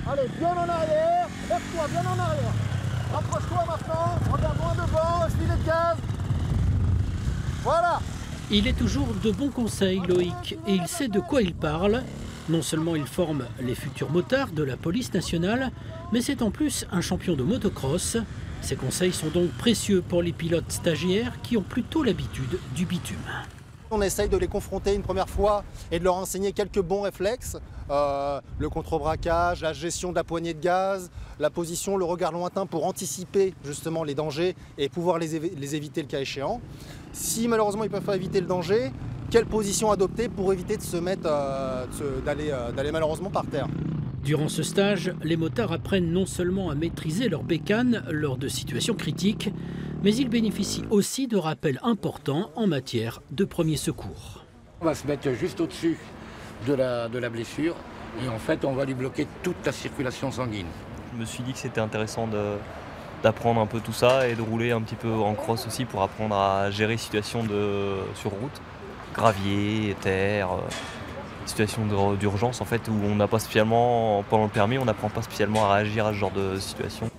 Allez, bien en arrière, lève-toi, bien en arrière. Rapproche-toi maintenant, regarde loin devant, filet de gaz. Voilà. Il est toujours de bons conseils, Loïc, et il sait de quoi il parle. Non seulement il forme les futurs motards de la police nationale, mais c'est en plus un champion de motocross. Ses conseils sont donc précieux pour les pilotes stagiaires qui ont plutôt l'habitude du bitume. On essaye de les confronter une première fois et de leur enseigner quelques bons réflexes. Le contre-braquage, la gestion de la poignée de gaz, la position, le regard lointain pour anticiper justement les dangers et pouvoir les éviter le cas échéant. Si malheureusement ils ne peuvent pas éviter le danger, quelle position adopter pour éviter de se mettre, d'aller malheureusement par terre. Durant ce stage, les motards apprennent non seulement à maîtriser leur bécane lors de situations critiques, mais ils bénéficient aussi de rappels importants en matière de premiers secours. On va se mettre juste au-dessus de la blessure et en fait on va lui bloquer toute la circulation sanguine. Je me suis dit que c'était intéressant d'apprendre un peu tout ça et de rouler un petit peu en cross aussi pour apprendre à gérer les situations sur route, gravier, terre, situation d'urgence en fait où on n'a pas spécialement, pendant le permis, on n'apprend pas spécialement à réagir à ce genre de situation.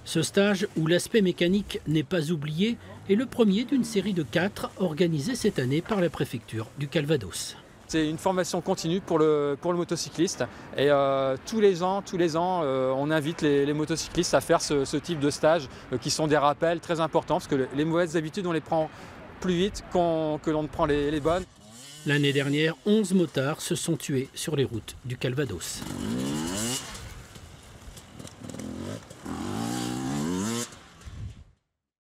Ce stage, où l'aspect mécanique n'est pas oublié, est le premier d'une série de 4 organisés cette année par la préfecture du Calvados. C'est une formation continue pour le motocycliste et tous les ans, on invite les motocyclistes à faire ce type de stage qui sont des rappels très importants parce que les mauvaises habitudes on les prend plus vite que l'on ne prend les bonnes. L'année dernière, 11 motards se sont tués sur les routes du Calvados.